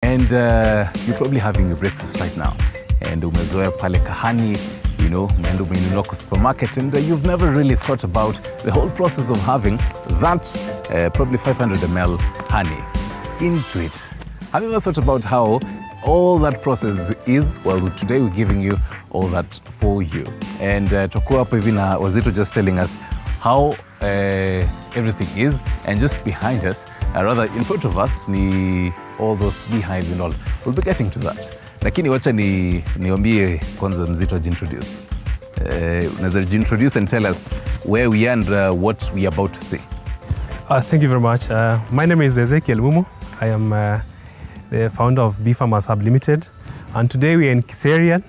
And you're probably having your breakfast right now. And umezoea pale kahani, you know, umeenda umenunua kwa supermarket, and you've never really thought about the whole process of having that probably 500 ml honey into it. Have you ever thought about how all that process is? Well, today we're giving you all that for you. And tutakuwa hapo hivi na Wazito just telling us how everything is, and just behind us, rather in front of us, ni all those beehives and all. We'll be getting to that. Lakini wacha niambie kwanza Mzito ajiintroduce. Unaweza introduce and tell us where we are and what we are about to say. Thank you very much. My name is Ezekiel Mumu. I am the founder of Bee Farmers Hub Limited, and today we are in Kiserian,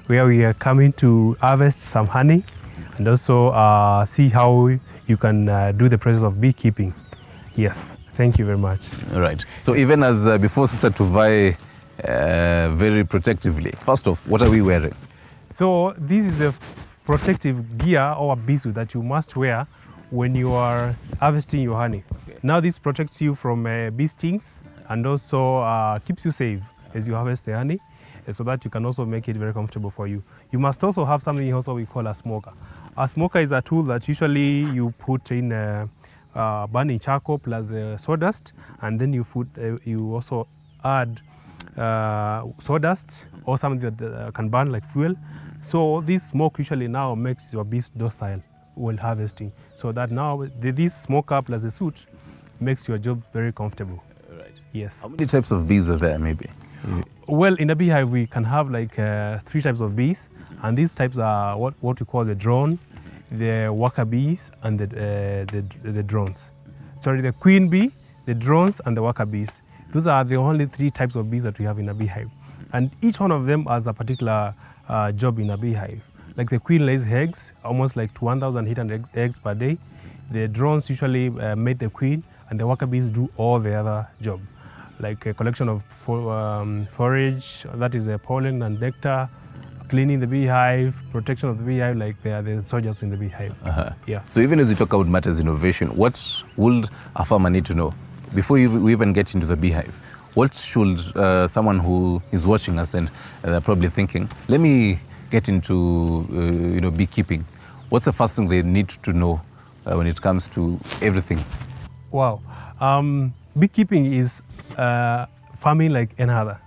where we are coming to harvest some honey and also see how you can do the process of beekeeping. Yes, thank you very much. All right. So even as before Sasa Tuvai very protectively, first off, what are we wearing? So this is the protective gear or bee suit that you must wear when you are harvesting your honey. Okay. Now this protects you from bee stings and also keeps you safe as you harvest the honey, so that you can also make it very comfortable for you. You must also have something also we call a smoker. A smoker is a tool that usually you put in burning charcoal plus sawdust, and then you also add sawdust or something that can burn like fuel. So this smoke usually now makes your bees docile while harvesting, so that now this smoker plus the suit makes your job very comfortable. Right. Yes. How many types of bees are there maybe? Well, in a beehive we can have like 3 types of bees, and these types are what we call the drone, the worker bees, and the drones. Sorry, the queen bee, the drones, and the worker bees. Those are the only 3 types of bees that we have in a beehive, and each one of them has a particular job in a beehive. Like the queen lays eggs, almost like 1,800 eggs per day. The drones usually mate the queen, and the worker bees do all the other job, like a collection of forage, that is pollen and nectar, cleaning the beehive, protection of the beehive, like they are the soldiers in the beehive. Yeah. So even as you talk about matters innovation, what would a farmer need to know before we even get into the beehive? What should someone who is watching us and they're probably thinking, let me get into beekeeping, what's the first thing they need to know when it comes to everything? Wow. Beekeeping is farming like any other.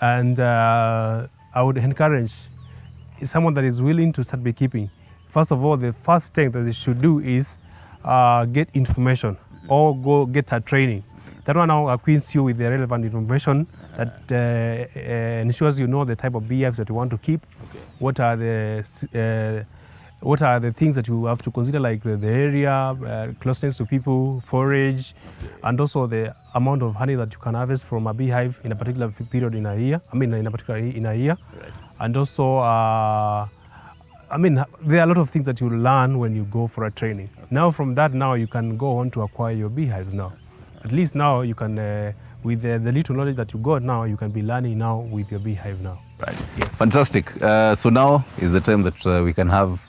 And I would encourage someone that is willing to start beekeeping. First of all, the first thing that they should do is get information or go get a training. That one now acquaints you with the relevant information that ensures you know the type of beehives that you want to keep. Okay. What are the things that you have to consider, like the area, closeness to people, forage, and also the amount of honey that you can harvest from a beehive in a particular period in a year. In a year. Right. And also, there are a lot of things that you learn when you go for a training. Okay. Now from that, now you can go on to acquire your beehives now. At least now you can, with the little knowledge that you got now, you can be learning now with your beehive now. Right. Yes. Fantastic. So now is the time that we can have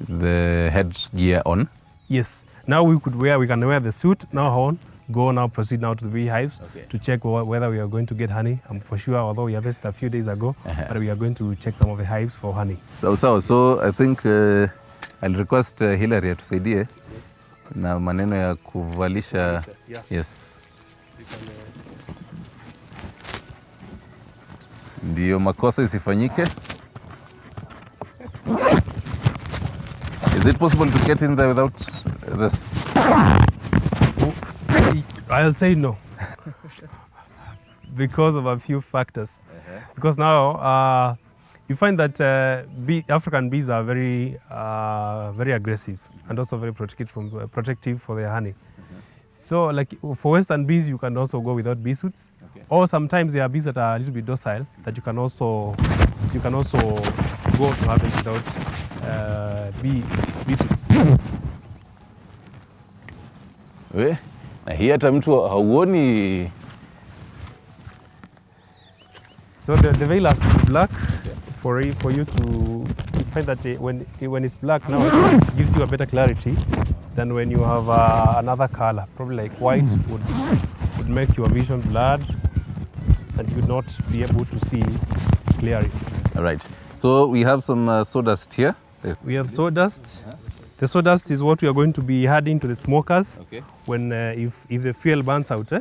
the headgear on. Yes. Now we can wear the suit now on, proceed now to the beehives. Okay. To check whether we are going to get honey. For sure, although we harvested a few days ago, but we are going to check some of the hives for honey. So I think I'll request Hilary tusaidie. Yes. Na maneno ya kuvalisha. Yeah. Yes. Ndio makosa isifanyike. Is it possible to get in there without this? I'll say no. Because of a few factors. Because now you find that African bees are very aggressive and also very protective for their honey. So like for Western bees, you can also go without bee suits. Okay. Or sometimes there are bees that are a little bit docile that you can also go to harvest without bee suits. Na hii hata mtu hauoni. So the veil has to be black for you to find that when it's black now, it gives you a better clarity than when you have another color. Probably like white would make your vision blurred. and you would not be able to see clearly. All right. So we have some sawdust here. We have sawdust. The sawdust is what we are going to be adding to the smokers Okay. when if the fuel burns out.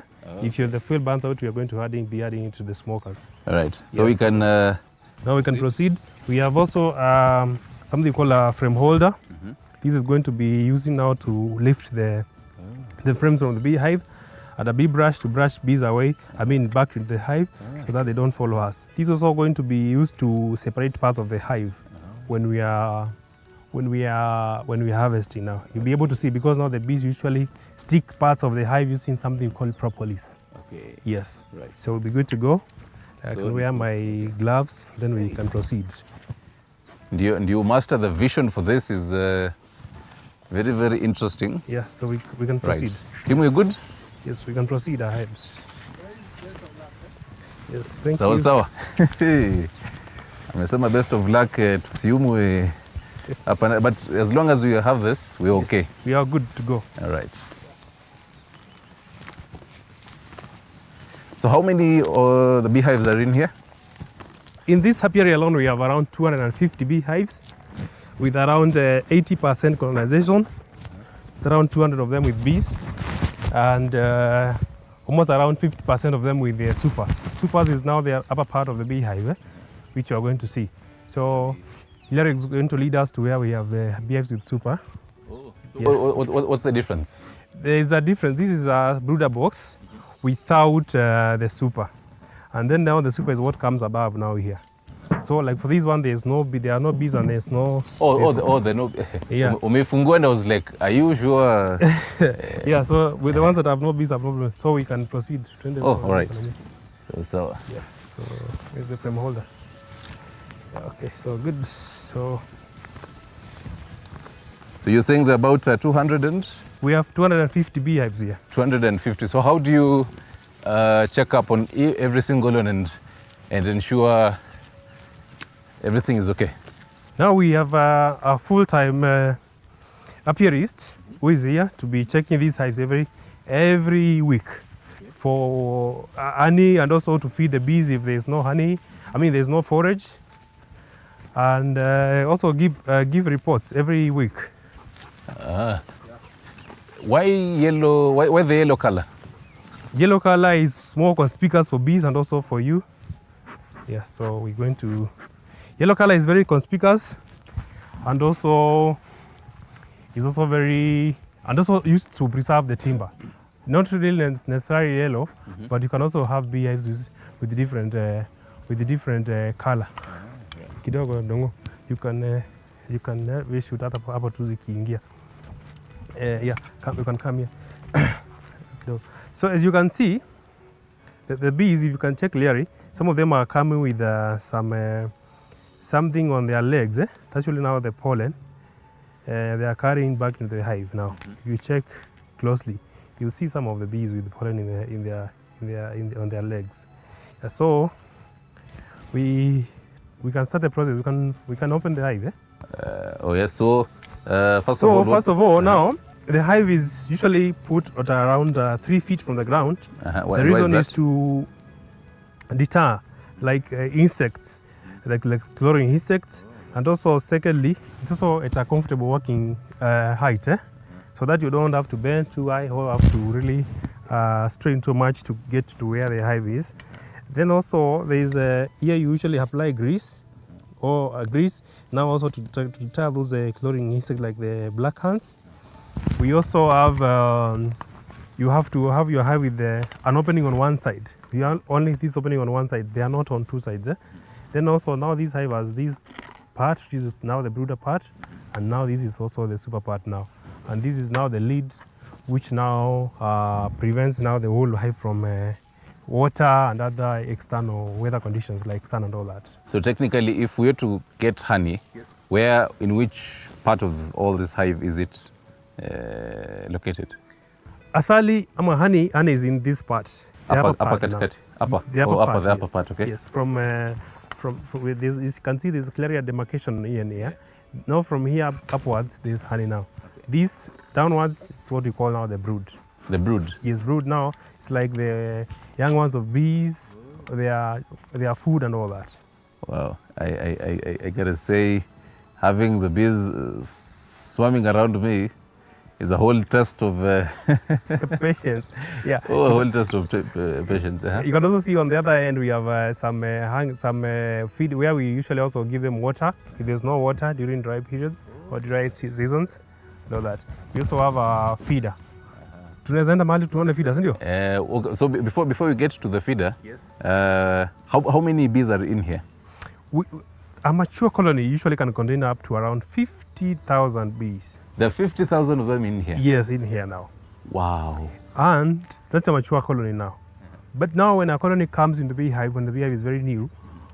If the fuel burns out, we are going to be adding it to the smokers. All right. So we Yes. can. Now we can proceed. We have also something called a frame holder. This is going to be using now to lift the frames from the beehive, and a bee brush to brush bees away, back into the hive, so that they don't follow us. This is also going to be used to separate parts of the hive when we are harvesting. Now you'll be able to see, because now the bees usually stick parts of the hive using something called propolis. Okay. Yes. Right. So we'll be good to go. I can wear my gloves, then we can proceed. And you master the vision for this is very, very interesting. Yeah, so we can proceed. Right. Tim, we're good? Yes, we can proceed ahead. Yes, thank Sawa you. sawa. Amesema best of luck, tusiumwe hapa, but as long as we have this, we're okay. We are good to go. All right. So how many the beehives are in here? In this apiary alone, we have around 250 beehives with around 80% colonization. It's around 200 of them with bees, and almost around 50% of them with the supers. Supers is now the upper part of the beehive, which you are going to see. So Larry is going to lead us to where we have the beehives with super. Oh. Yes. What's the difference? There is a difference. This is a brooder box without the super, and then now the super is what comes above now here. So like for this one, there are no bees and there's no. They're no. Yeah. Umefungua, and I was like, are you sure? Yeah. So with the ones that have no bees, have no problem. So we can proceed. Oh, all right. So Yeah. So here's the frame holder. Yeah, okay. So good. So you're saying there are about 200 and we have 250 beehives here. 250. So how do you check up on every single one and ensure everything is okay? Now we have a full-time apiarist who is here to be checking these hives every week for honey, and also to feed the bees if there's no honey. There's no forage, and also give reports every week. Why yellow? Why the yellow color? Yellow color is more conspicuous for bees and also for you. Yeah, so we're going to. Yellow color is very conspicuous, and also is also used to preserve the timber. Not really necessarily yellow, but you can also have beehives with different color. Kidogo dongo, you can shoot at hapo tu zikiingia. Yeah, you can come here. So as you can see, the bees, if you can check clearly, some of them are coming with something on their legs. That's actually now the pollen. They are carrying back into the hive now. If you check closely, you'll see some of the bees with pollen on their legs. So we can start the process. We can open the hive. Oh yes. So first of all, now the hive is usually put at around 3 feet from the ground. Why The reason is is to deter insects, like chlorine insects, and also secondly, it's also at a comfortable working height, so that you don't have to bend too high or have to really strain too much to get to where the hive is. Then also there is here you usually apply grease or grease now also to deter those chlorine insects like the black ants. We also have you have to have your hive with an opening on one side. You are only this opening on one side. They are not on two sides. Then also now this hive has this part, which is now the brooder part, and now this is also the super part now. And this is now the lid, which now prevents now the whole hive from water and other external weather conditions like sun and all that. So technically, if we were to get honey, in which part of all this hive is it located? Asali ama honey is in this part. The upper part now. The upper part, okay. Yes, from with this, you can see there's clearly a demarcation here and here. Now from here upwards, there's honey now. Okay. This downwards is what we call now the brood. The brood? Yes, brood now. It's like the young ones of bees their food and all that. Wow, I gotta say, having the bees swarming around me is a whole test of Patience. Yeah. oh, a whole test of patience. You can also see on the other end we have some feed where we usually also give them water if there's no water during dry periods or dry seasons. Know that. We also have a feeder. Tunaenda mahali tuone feeder, sindio? Okay, so before we get to the feeder, Yes. How many bees are in here? A mature colony usually can contain up to around 50,000 bees. There are 50,000 of them in here? Yes, in here now. Wow. And that's a mature colony now. But now when a colony comes into the beehive, when the beehive is very new,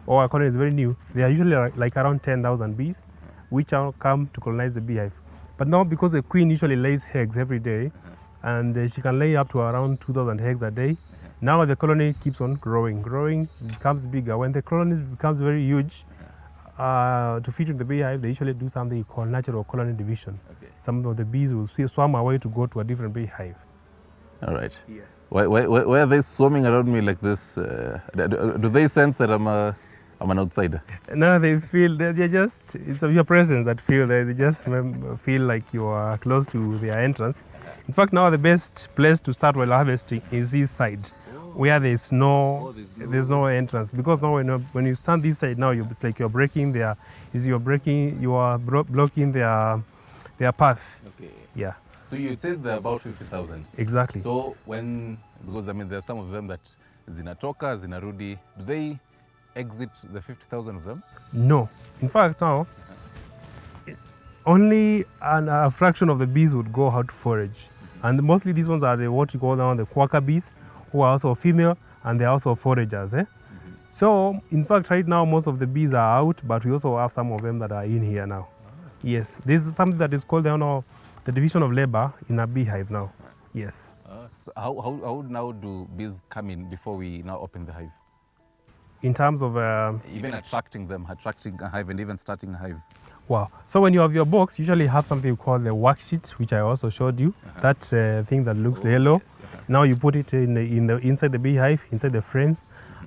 or a colony is very new, they are usually like around 10,000 bees, which come to colonize the beehive. But now because the queen usually lays eggs every day, and she can lay up to around 2,000 eggs a day, now the colony keeps on growing, becomes bigger. When the colony becomes very huge, to feed in the beehive, they usually do something called natural colony division. Okay. Some of the bees will swim away to go to a different beehive. All right. Yes. Why are they swarming around me like this? Do they sense that I'm an outsider? No, they feel they're just, it's of your presence that feel they just feel like you are close to their entrance. In fact, now the best place to start while harvesting is this side, where there's no entrance. Because now when you stand this side now, it's like you're breaking you are blocking their path. Okay. Yeah. So you said there are about 50,000. Exactly. So because I mean there are some of them that zinatoka, zinarudi, do they exit the 50,000 of them? No. In fact now, only a fraction of the bees would go out to forage. And mostly these ones are what you call now the quacker bees, who are also female and they're also foragers. So in fact right now most of the bees are out, but we also have some of them that are in here now. Yes, this is something that is called the division of labor in a beehive now. Yes. So how now do bees come in before we now open the hive? In terms of even attracting a hive and even starting a hive. Wow. So when you have your box, you usually have something called the worksheet, which I also showed you. That thing that looks yellow. Yes. Now you put it inside the beehive, inside the frames,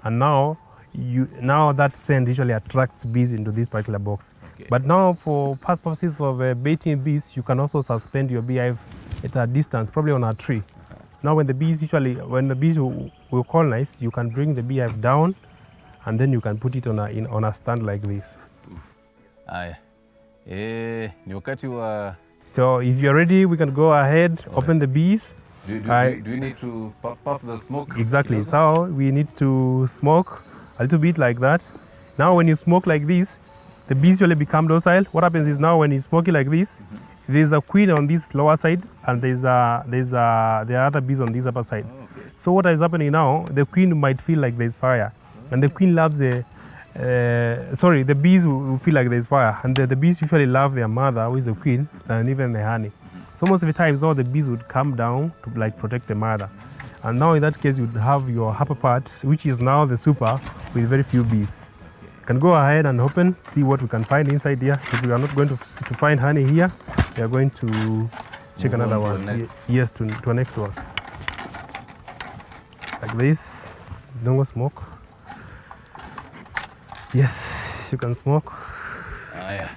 and now that scent usually attracts bees into this particular box. Okay. But now for purposes of baiting bees, you can also suspend your beehive at a distance, probably on a tree. Now when the bees will colonize, you can bring the beehive down, and then you can put it on a stand like this. So if you're ready, we can go ahead, open the bees. Do you need to puff the smoke? Exactly. So we need to smoke a little bit like that. Now when you smoke like this, the bees usually become docile. What happens is now when you smoke it like this, there's a queen on this lower side and there are other bees on this upper side. Oh, okay. So what is happening now, the queen might feel like there's fire, and the queen loves the bees will feel like there's fire, and the bees usually love their mother, who is the queen, and even the honey. So most of the times, all the bees would come down to protect the mother. And now in that case, you'd have your upper part, which is now the super, with very few bees. You can go ahead and open, see what we can find inside here. If we are not going to find honey here, we are going to check another one. Yes, to a next one. Like this, no smoke. Yes, you can smoke. Yeah.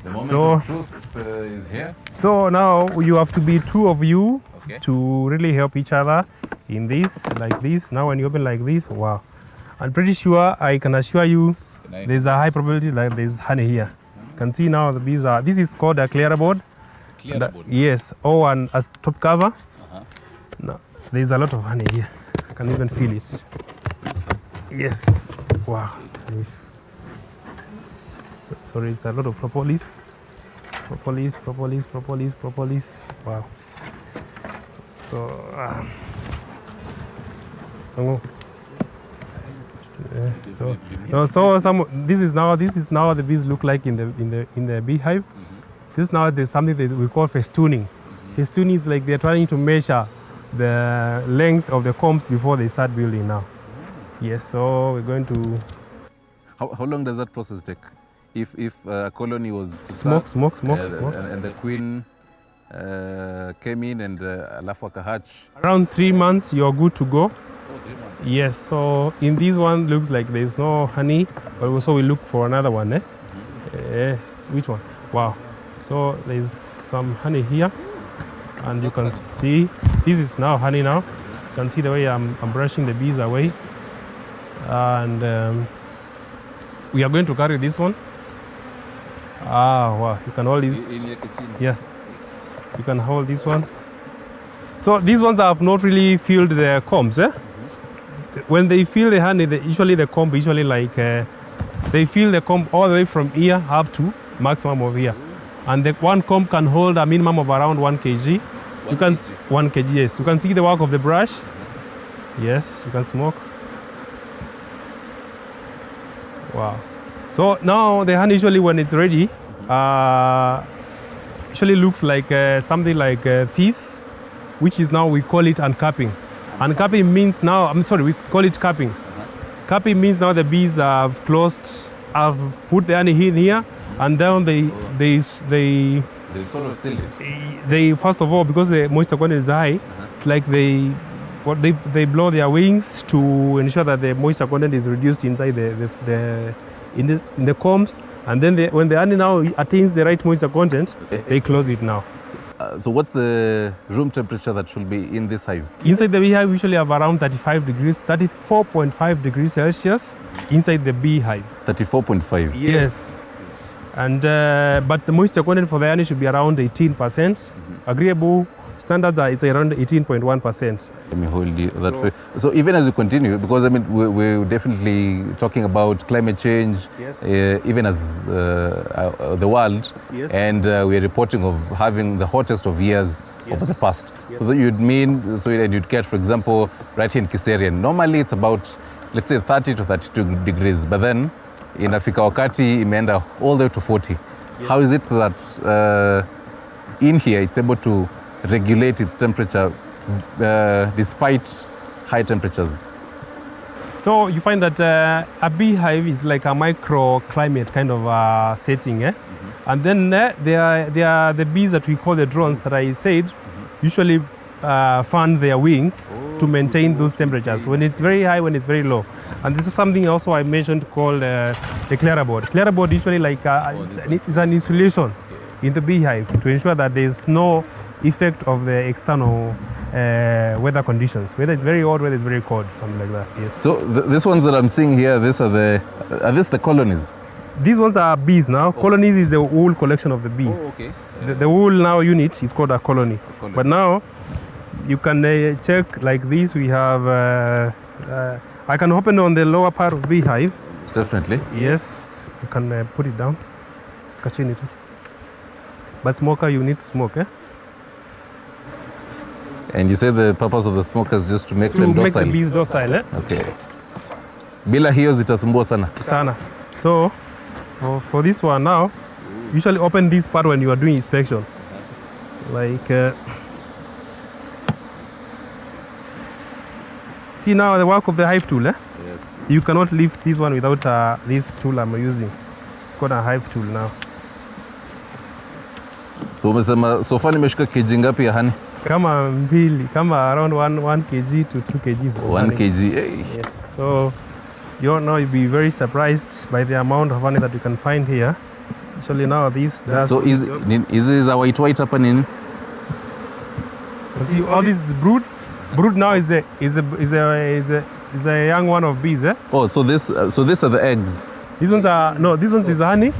The moment of truth is here. So now you have to be two of you to really help each other in this, like this. Now when you open like this, wow. I'm pretty sure, I can assure you, there's a high probability that there's honey here. You can see now the bees are, this is called a clearer board. Yes, and as top cover. No, there's a lot of honey here. I can even feel it. Yes, wow. Sorry, it's a lot of propolis. Propolis. Wow. This is now the bees look like in the beehive. This is now there's something that we call festooning. Festooning is like they're trying to measure the length of the combs before they start building now. Yes, so we're going to. How long does that process take? If a colony was to smoke, and the queen came in and alafu akahatch. Around 3 months, you're good to go. Yes, so in this one looks like there's no honey, but also we look for another one. Which one? Wow. So there's some honey here, and you can see this is now honey now. You can see the way I'm brushing the bees away, and we are going to carry this one. Wow, you can hold this. Yeah, you can hold this one. So these ones have not really filled the combs. When they fill the honey, usually the comb like they fill the comb all the way from here up to maximum of here, and the one comb can hold a minimum of around 1 kg. 1 kg, yes. You can see the work of the brush. Yes, you can smoke. Wow. So now the honey usually when it's ready, usually looks like something like this, which is now we call it uncapping. Uncapping means now, we call it capping. Capping means now the bees have put the honey in here, and then they sort of seal it. They first of all, because the moisture content is high, it's like they blow their wings to ensure that the moisture content is reduced inside in the combs, and then when the honey now attains the right moisture content, they close it now. So what's the room temperature that should be in this hive? Inside the beehive we usually have around 34.5 degrees Celsius inside the beehive. 34.5? Yes. And but the moisture content for the honey should be around 18%. Agreeable standards are it's around 18.1%. Let me hold you that way. So even as we continue, because I mean we're definitely talking about climate change, yes. Even as the world, yes. And we're reporting of having the hottest of years, yes, over the past. Yes. So you'd catch, for example, right here in Kiserian, normally it's about, let's say, 30 to 32 degrees, but then in Africa wakati imeenda all the way to 40. Yes. How is it that in here it's able to regulate its temperature despite high temperatures? So you find that a beehive is like a microclimate kind of setting, and then there are the bees that we call the drones that I said, usually fan their wings to maintain those temperatures when it's very high, when it's very low. And this is something also I mentioned called the clapperboard. Clapperboard usually like it's an insulation in the beehive to ensure that there's no effect of the external weather conditions, whether it's very hot, whether it's very cold, something like that. Yes. So these ones that I'm seeing here, are these the colonies? These ones are bees now. Colonies is the whole collection of the bees. Oh, okay. The whole now unit is called a colony. But now you can check like this. We have I can open on the lower part of the beehive. Definitely. Yes, you can put it down. But smoker, you need to smoke, And you say the purpose of the smoker is just to make them docile? To make the bees docile, Okay. Bila hiyo zitasumbua sana? Sana. So, for this one now, usually open this part when you are doing inspection. Like, see now the work of the hive tool, Yes. You cannot lift this one without this tool I'm using. It's called a hive tool now. So umesema so far nimeshika kg ngapi ya honey? Kama around 1 kg to 2 kgs. 1 kg. Hey. Yes. So you'll be very surprised by the amount of honey that you can find here. Actually now this. So is this a white hapa nini? See all this brood. Brood now is a young one of bees. Oh, so these are the eggs. These ones are This one is honey.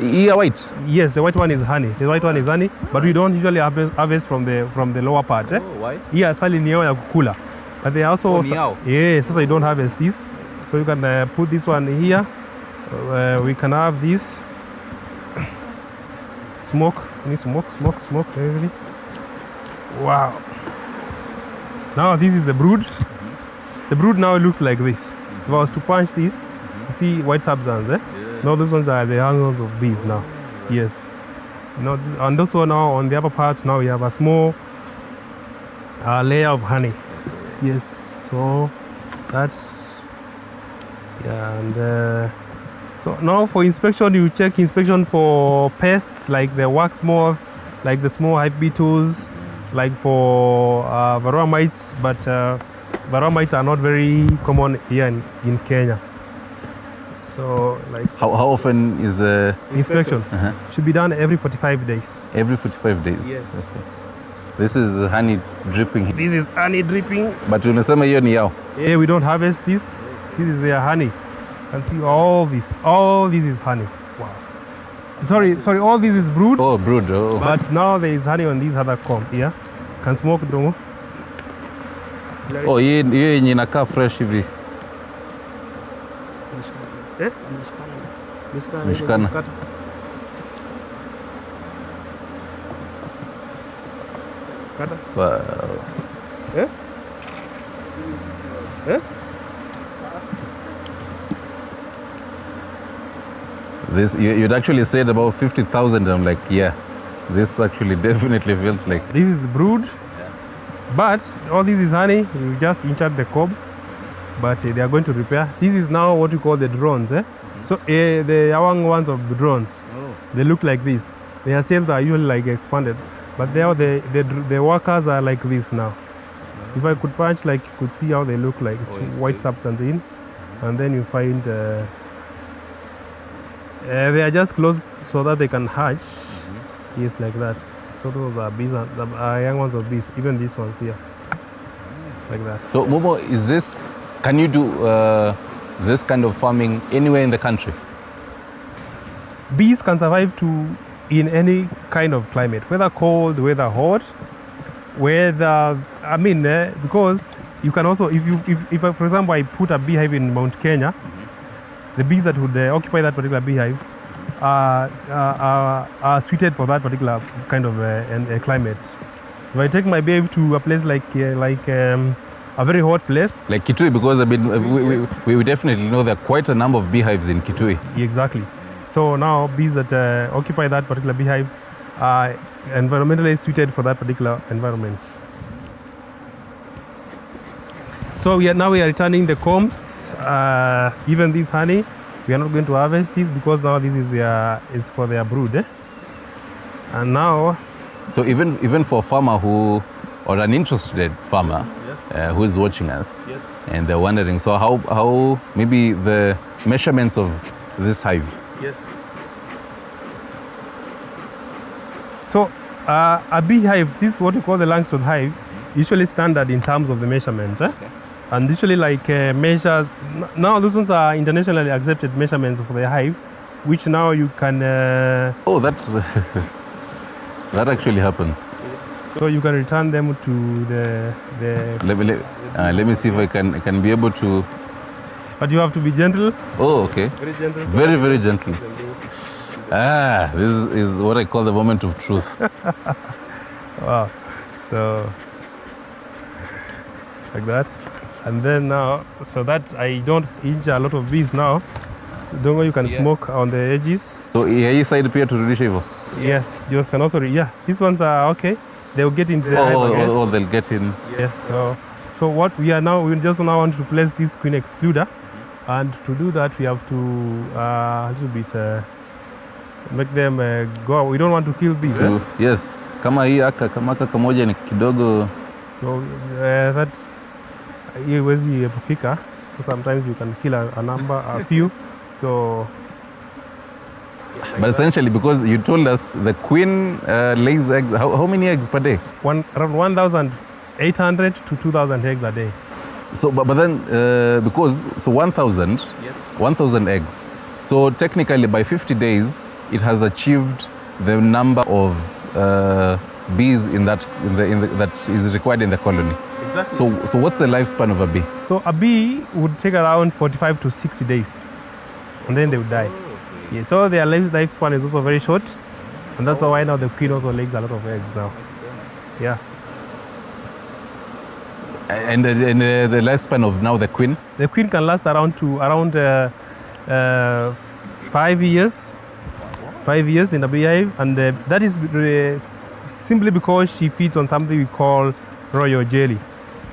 Yeah, white. Yes, the white one is honey. The white one is honey, but we don't usually harvest from the lower part. Oh, why? Yeah, asali ni yao ya kukula. But they also yes, so you don't harvest this. So you can put this one here. We can have this smoke. You need smoke. Really. Wow. Now this is the brood. The brood now looks like this. If I was to punch this, you see white substance, No, those ones are the young of bees now. Yes. And also now on the upper part, now we have a small layer of honey. Yes. So that's and so now for inspection, you check inspection for pests like the wax moth, like the small hive beetles, like for varroa mites. But BAMBA mites are not very common here in Kenya. So like How often is the inspection should be done every 45 days. every 45 days? Yes. Okay. This is honey dripping. This is honey dripping. But unasema hiyo ni yao. Yeah, we don't harvest this. This is their honey. And see all this. All this is honey. Wow. Sorry, all this is brood. Oh, brood. Oh. But now there is honey on this other comb here. Can smoke domo. Oh, hiyo yenye inakaa fresh hivi. Eh? Mishikana. Kata. Wow. Eh? Eh? This you'd actually said about 50,000. I'm like, yeah, this actually definitely feels like. This is brood, but all this is honey. You just insert the cob, but they are going to repair. This is now what we call the drones. So the young ones of the drones, they look like this. Their cells are usually like expanded, but now the workers are like this now. If I could punch, like you could see how they look like. It's white substance in, and then you find they are just closed so that they can hatch. Yes, like that. So those are bees, young ones of bees. Even these ones here, like that. So Momo, is this? Can you do this kind of farming anywhere in the country? Bees can survive in any kind of climate, whether cold, whether hot, whether because you can also, if for example I put a beehive in Mount Kenya, the bees that would occupy that particular beehive are suited for that particular kind of climate. If I take my beehive to a place like a very hot place, like Kitui, because I mean we definitely know there are quite a number of beehives in Kitui. Exactly. So now bees that occupy that particular beehive are environmentally suited for that particular environment. So we are returning the combs. Even this honey, we are not going to harvest this because now this is for their brood. And now, so even for a farmer or an interested farmer who is watching us, and they're wondering, so how maybe the measurements of this hive. Yes. So a beehive, this is what we call the Langston hive, usually standard in terms of the measurements. And usually like measures, now those ones are internationally accepted measurements for the hive, which now you can... oh, that's... that actually happens. So you can return them to the let me see if I can be able to... But you have to be gentle. Oh, okay. Very gentle. Very, very gentle. This is what I call the moment of truth. Wow. So, like that. And then now, so that I don't injure a lot of bees now. So don't go, you can smoke on the edges. So hii side pia turudishe hivyo? Yes, you can also, these ones are okay. They'll get into the hive again. Oh, they'll get in. Yes, so what we are now, we just now want to place this queen excluder. And to do that, we have to a little bit make them go. We don't want to kill bees. Yes, kama hii kama kamoja ni kidogo. So that's haiwezi epukika. So sometimes you can kill a number, a few. So. But essentially, because you told us the queen lays eggs. How many eggs per day? Around 1,800 to 2,000 eggs a day. So, but then because 1,000 eggs. So technically, by 50 days, it has achieved the number of bees that is required in the colony. Exactly. So what's the lifespan of a bee? So a bee would take around 45 to 60 days, and then they would die. Yeah, so their lifespan is also very short, and that's why now the queen also lays a lot of eggs now. Yeah. And the lifespan of now the queen? The queen can last around 5 years. 5 years in a beehive, and that is simply because she feeds on something we call royal jelly.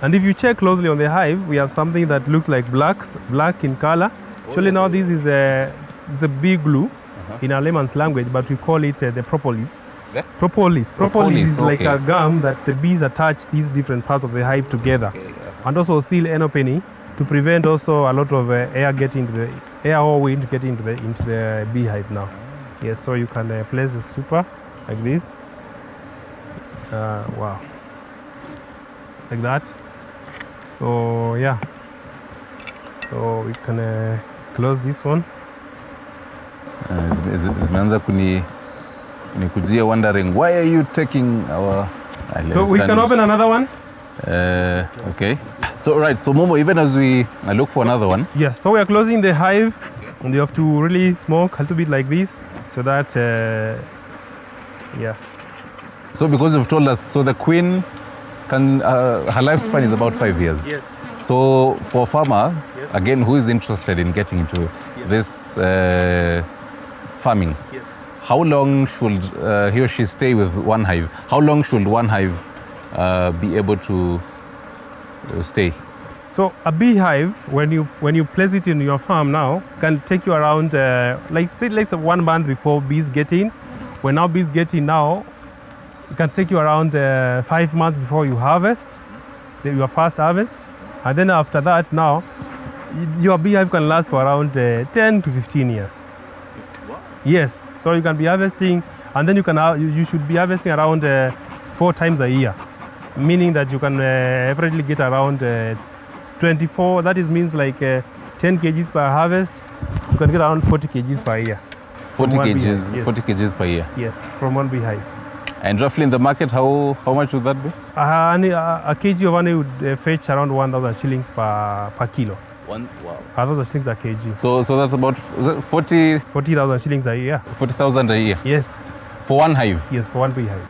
And if you check closely on the hive, we have something that looks like black in color. Actually, now this is it's a bee glue in our layman's language, but we call it the propolis. Propolis is like a gum that the bees attach these different parts of the hive together. and also seal end opening to prevent also a lot of air getting into the air or wind getting into the beehive now. Yes, so you can place the super like this. Wow, like that. So yeah, so we can close this one. Zimeanza kunikujia wondering why are you taking our. So we can open another one. Okay. So right. So Momo, even as we look for another one. Yeah. So we are closing the hive, and you have to really smoke a little bit like this, so that yeah. So because you've told us, so the queen can her lifespan is about 5 years. Yes. So for a farmer, yes, again, who is interested in getting into this farming, yes, how long should he or she stay with one hive? How long should one hive be able to stay? So a beehive, when you place it in your farm now, can take you around like say 1 month before bees get in. When now bees get in now, it can take you around 5 months before you harvest, your first harvest, and then after that now, your beehive can last for around 10 to 15 years. What? Yes, so you can be harvesting, and then you should be harvesting around 4 times a year, meaning that you can averagely get around 24. That means like 10 kgs per harvest. You can get around 40 kgs per year. 40 kgs, yes. 40 kgs per year. Yes, from one beehive. And roughly in the market, how much would that be? A kg of honey would fetch around 1,000 shillings per kilo. Wow. 1,000 shillings a kg. So that's about 40,000 shillings a year. 40,000 a year. Yes. For one hive. Yes, for one beehive.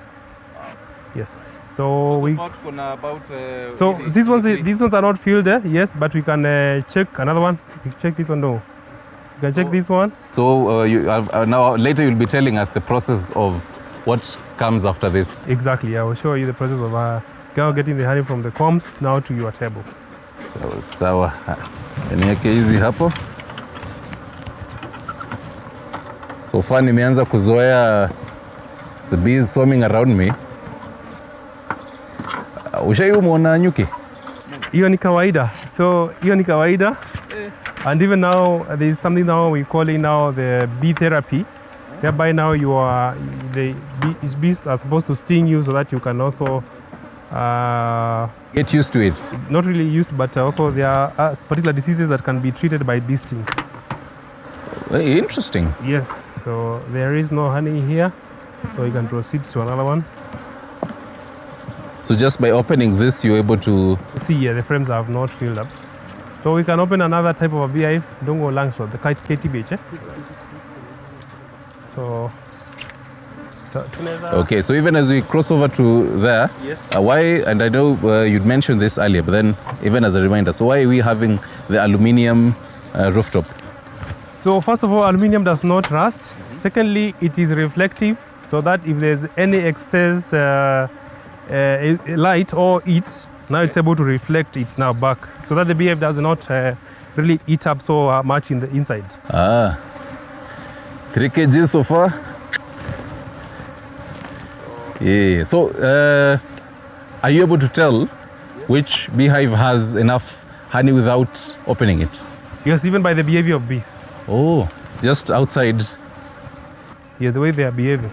Yes. So so really these ones are not filled there. Yes, but we can check another one. We check this one. No, you can check this one. So now later you'll be telling us the process of what comes after this. Exactly. I will show you the process of getting the honey from the combs now to your table. Sawa. Niweke hizi hapo. So far nimeanza kuzoea the bees swarming around me. Ushaimuona nyuki? Hiyo ni kawaida. So hiyo ni kawaida. And even now there is something now we call it now the bee therapy. Whereby now the bees are supposed to sting you so that you can also get used to it. Not really used, but also there are particular diseases that can be treated by bee stings. Very interesting. Yes. So there is no honey here, so you can proceed to another one. So just by opening this, you're able to see, yeah, the frames have not filled up. So we can open another type of a beehive. Don't go long shot, the KTBH. So okay, so even as we cross over to there, yes, why, and I know you'd mentioned this earlier, but then even as a reminder, so why are we having the aluminium rooftop? So first of all, aluminium does not rust. Secondly, it is reflective, so that if there's any excess light or heat, now it's able to reflect it now back, so that the beehive does not really eat up so much in the inside. 3 kg so far. Yeah. So are you able to tell which beehive has enough honey without opening it? Yes, even by the behavior of bees. Oh, just outside. Yeah, the way they are behaving.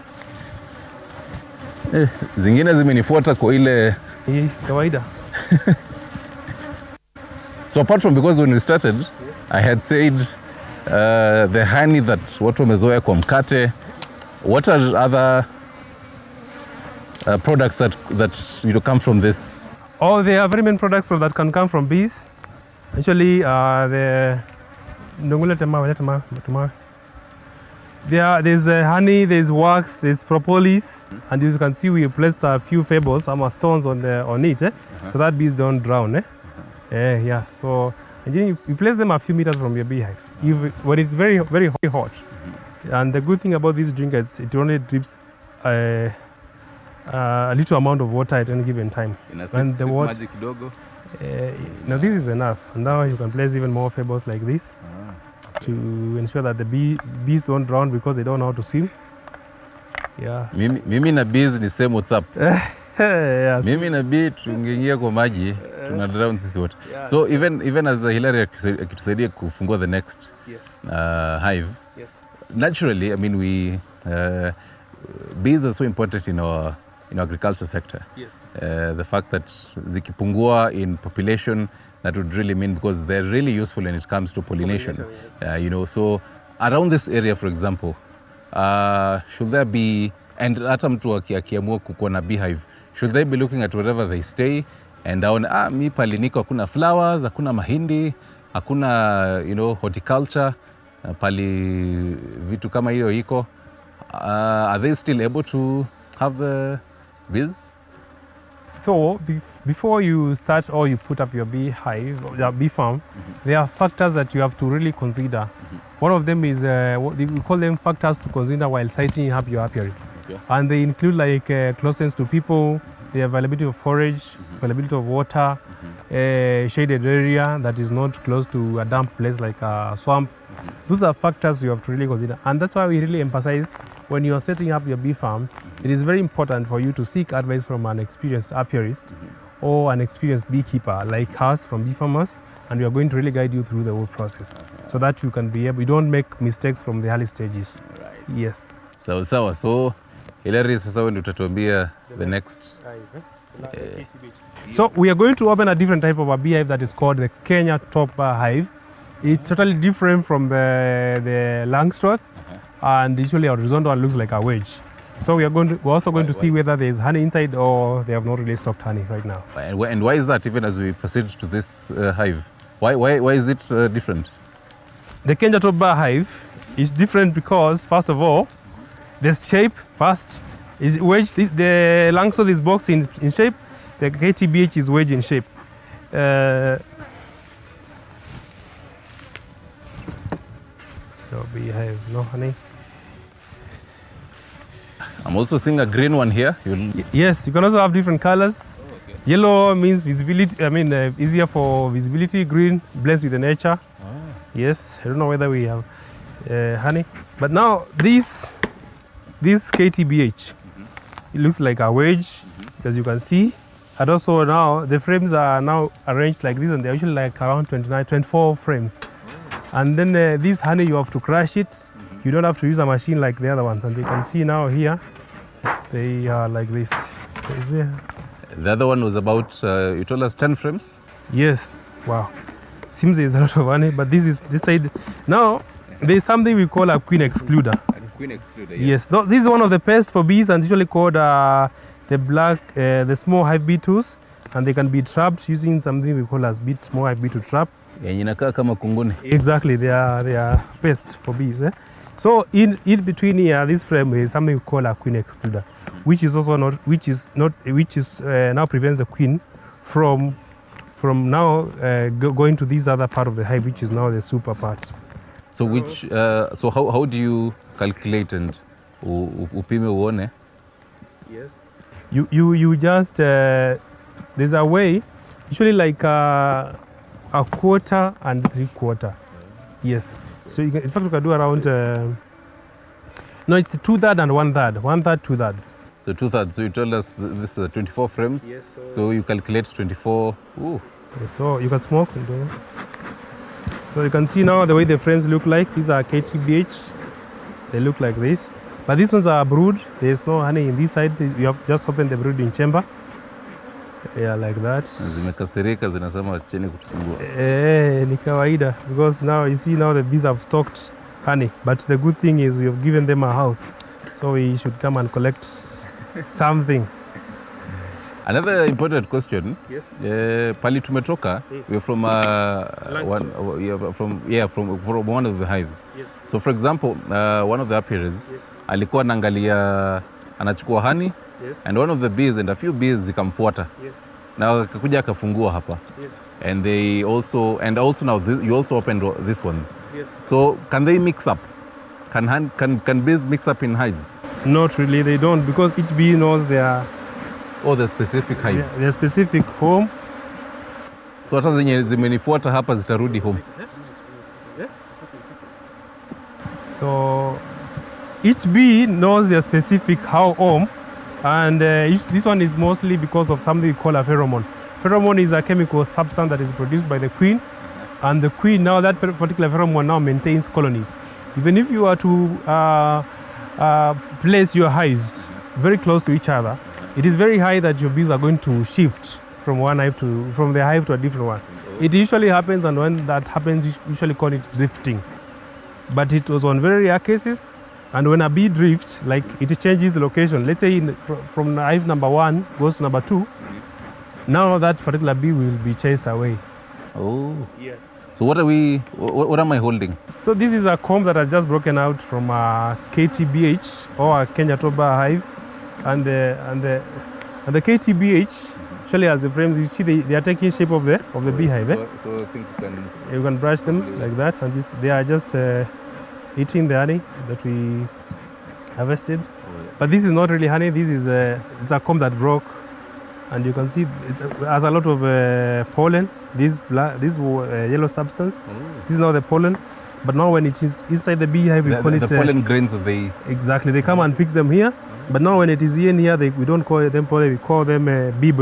Zingine zimenifuata kwa ile kawaida. So apart from, because when we started, I had said the honey that watu wamezoea kwa mkate, what are other products that come from this? Oh, there are very many products that can come from bees. Actually, there's honey, there's wax, there's propolis, and you can see we placed a few pebbles, some stones on it, so that bees don't drown. Yeah. So and then you place them a few meters from your beehive. When it's very, very hot, and the good thing about this drink is it only drips a little amount of water at any given time. And the water. Now this is enough. And now you can place even more pebbles like this to ensure that the bees don't drown because they don't know how to swim. Yeah. Mimi na bees ni same, what's up? Yes. Mimi na bee tungeingia kwa maji tuna drown sisi wote. Yeah, So even as Hilary akitusaidia kufungua the next hive, naturally, I mean, bees are so important in our agriculture sector. The fact that zikipungua in population, that would really mean, because they're really useful when it comes to pollination. You know, so around this area, for example, should there be, and hata mtu akiamua kukuwa na beehive, should they be looking at wherever they stay and down, mi pali niko hakuna flowers, hakuna mahindi, hakuna, you know, horticulture, pali vitu kama hiyo iko, are they still able to have the bees? So before you start or you put up your beehive, your bee farm, there are factors that you have to really consider. One of them is we call them factors to consider while siting up your apiary. And they include like closeness to people, the availability of forage, availability of water, shaded area that is not close to a damp place like a swamp. Those are factors you have to really consider. And that's why we really emphasize when you are setting up your bee farm, it is very important for you to seek advice from an experienced apiarist or an experienced beekeeper like us from Bee Farmers, and we are going to really guide you through the whole process so that you can be able, you don't make mistakes from the early stages. Right. Yes. Sawa. So Hilary, sasa wewe ndio utatuambia the next. So we are going to open a different type of a beehive that is called the Kenya top hive. It's totally different from the Langstroth, and usually horizontal one looks like a wedge. So we're also going to see whether there is honey inside or they have not really stopped honey right now. And why is that, even as we proceed to this hive? Why is it different? The Kenya top hive is different because, first of all, the shape first is wedge. The Langstroth is boxed in shape. The KTBH is wedge in shape. So beehive, no honey. I'm also seeing a green one here. Yes, you can also have different colors. Oh, okay. Yellow means visibility, easier for visibility. Green, blessed with the nature. Oh. Yes, I don't know whether we have honey. But now this KTBH, it looks like a wedge, as you can see. And also now the frames are now arranged like this, and they're usually like around 24 frames. Oh. And then this honey, you have to crush it. You don't have to use a machine like the other ones. And you can see now here, they are like this. The other one was about, you told us 10 frames? Yes. Wow. Seems there's a lot of honey, but this side. Now, there's something we call a queen excluder. A queen excluder, yes. This is one of the pests for bees, and usually called the small hive beetles, and they can be trapped using something we call as small hive beetle trap. Exactly, they are pests for bees. So in between here, this frame is something we call a queen excluder, which is now prevents the queen from now going to this other part of the hive, which is now the super part. So so how do you calculate and upime uone? Yes. You just there's a way, usually like a quarter and 3/4. Yes. So in fact you can do around no, it's 2/3 and 1/3. 1/3, 2/3. So 2/3. So you told us this is 24 frames. Yes. So you calculate 24. Ooh. Okay, so you can smoke. So you can see now the way the frames look like. These are KTBH. They look like this. But these ones are brood. There's no honey in this side. You have just opened the brooding chamber. Yeah, like that. Zimekasirika zinasema cheni kutusumbua. Ni kawaida, because now you see now the bees have stocked honey, but the good thing is we have given them a house, so we should come and collect something. Another important question. Yes. Pali tumetoka, we're from from one of the hives. Yes. So for example, one of the apiaries, yes, alikuwa anaangalia anachukua honey. Yes. And one of the bees and a few bees zikamfuata. Yes. Now akakuja akafungua hapa. Yes. And they also now you also opened these ones. Yes. So can they mix up? Can bees mix up in hives? Not really, they don't, because each bee knows their the specific hive. Yeah, their specific home. So hata zenye zimenifuata hapa zitarudi home. So each bee knows their specific home. And this one is mostly because of something we call a pheromone. Pheromone is a chemical substance that is produced by the queen, and the queen, now that particular pheromone now maintains colonies. Even if you are to place your hives very close to each other, it is very high that your bees are going to shift from from the hive to a different one. It usually happens, and when that happens, you usually call it drifting. But it was on very rare cases, and when a bee drifts, like it changes the location. Let's say from hive number 1 goes to number 2, now that particular bee will be chased away. Oh. Yes. So what am I holding? So this is a comb that has just broken out from a KTBH or a Kenya Toba hive, and the KTBH actually has the frames. You see they are taking shape of the beehive. So I think you can brush them like that, and they are just eating the honey that we harvested. But this is not really honey. This is it's a comb that broke, and you can see it has a lot of pollen. This yellow substance. This is now the pollen. But now when it is inside the beehive, we call it the pollen grains that they... Exactly. They come and fix them here. But now when it is in here, we don't call them pollen. We call them bee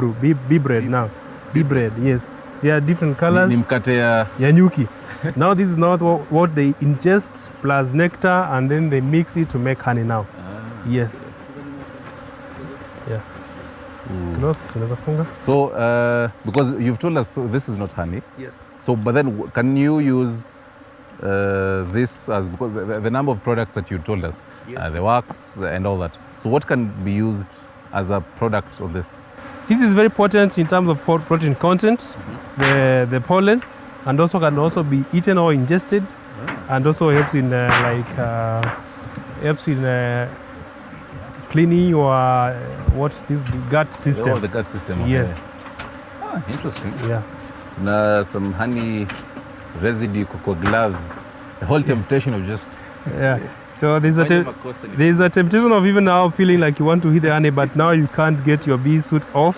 bread now. Bee bread, yes. They are different colors. Nyuki. Now this is not what they ingest plus nectar, and then they mix it to make honey now. Yes. Yeah. So, because you've told us this is not honey. Yes. So, but then can you use this as, because the number of products that you told us, yes, the wax and all that. So, what can be used as a product of this? This is very potent in terms of protein content, the pollen, and also can also be eaten or ingested, and also helps in cleaning your this gut system. Oh, the gut system. Okay. Yes. Ah, interesting. Yeah. Some honey residue, cocoa gloves. The whole temptation of just. Yeah. So there's a temptation of even now feeling like you want to hit the honey, but now you can't get your bee suit off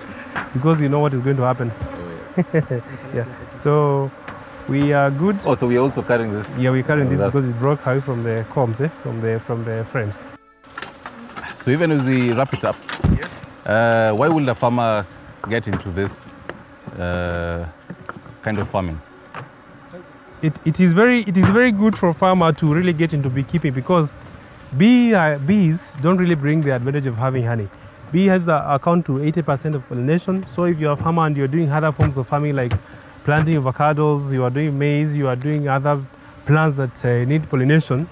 because you know what is going to happen. Oh, yeah. Yeah. So we are good. Oh, so we are also carrying this. Yeah, we're carrying this because it broke away from the combs, from the frames. So even as we wrap it up, why will the farmer get into this kind of farming? It is very good for a farmer to really get into beekeeping, because bees don't really bring the advantage of having honey. Beehives account to 80% of pollination. So if you're a farmer and you're doing other forms of farming like planting avocados, you are doing maize, you are doing other plants that need pollination,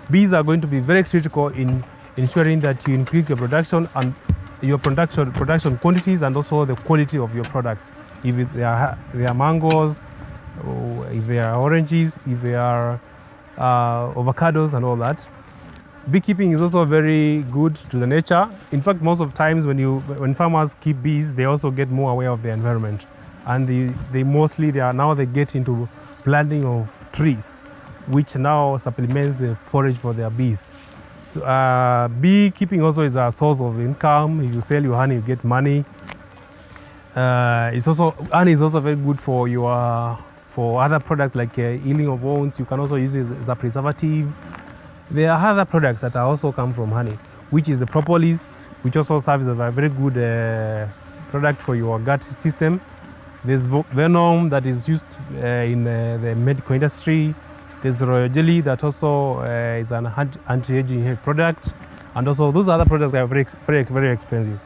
bees are going to be very critical in ensuring that you increase your production and your production quantities, and also the quality of your products. If they are mangoes, or if they are oranges, if they are avocados and all that. Beekeeping is also very good to the nature. In fact, most of the times when farmers keep bees, they also get more aware of the environment, and they get into planting of trees, which now supplements the forage for their bees. So, beekeeping also is a source of income. If you sell your honey, you get money. Honey is also very good for other products like healing of wounds. You can also use it as a preservative. There are other products that also come from honey, which is the propolis, which also serves as a very good product for your gut system. There's venom that is used in the medical industry. There's royal jelly that also is an anti-aging product, and also those other products are very, very, very expensive.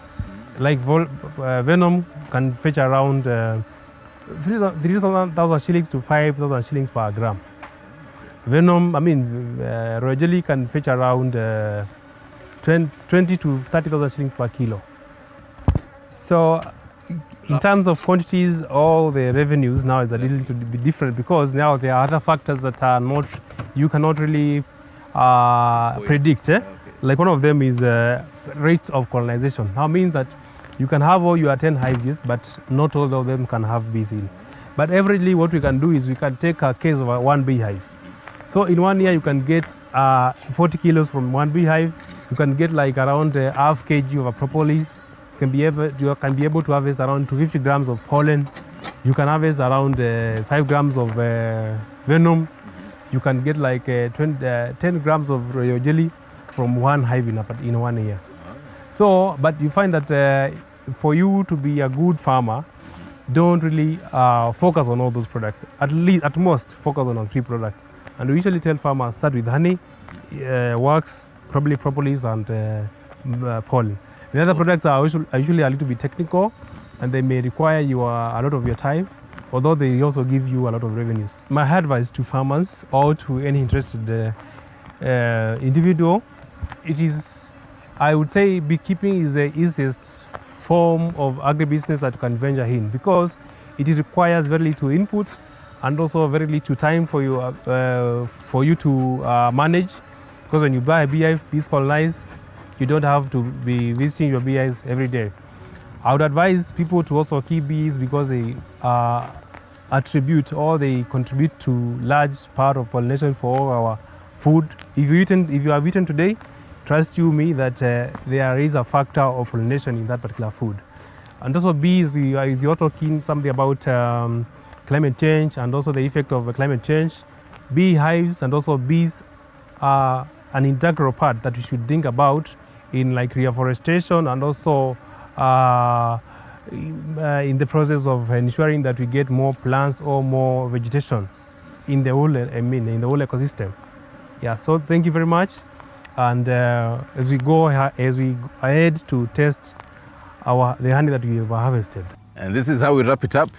Like venom can fetch around 3,000 shillings to 5,000 shillings per gram. Royal jelly can fetch around 20 to 30,000 shillings per kilo. So in terms of quantities, all the revenues now is a little bit different, because now there are other factors that you cannot really predict. Like one of them is rates of colonization. Now means that you can have all your 10 hives, but not all of them can have bees in. But averagely, what we can do is we can take a case of one beehive. So in 1 year, you can get 40 kilos from one beehive. You can get like around half kg of a propolis. You can be able to harvest around 250 grams of pollen. You can harvest around 5 grams of venom. You can get like 10 grams of royal jelly from one hive in 1 year. So, but you find that for you to be a good farmer, don't really focus on all those products. At most, focus on 3 products. And we usually tell farmers, start with honey, wax, probably propolis, and pollen. The other products are usually a little bit technical, and they may require a lot of your time, although they also give you a lot of revenues. My advice to farmers or to any interested individual, I would say beekeeping is the easiest form of agribusiness that you can venture in, because it requires very little input and also very little time for you to manage. Because when you buy a beehive, bees colonize, you don't have to be visiting your beehives every day. I would advise people to also keep bees because they they contribute to large part of pollination for all our food. If you have eaten today, trust you me that there is a factor of pollination in that particular food. And also bees, you're talking something about climate change and also the effect of climate change. Beehives and also bees are an integral part that we should think about in like reforestation and also in the process of ensuring that we get more plants or more vegetation in the whole, in the whole ecosystem. Yeah, so thank you very much. And as we go ahead to test the honey that we have harvested. And this is how we wrap it up.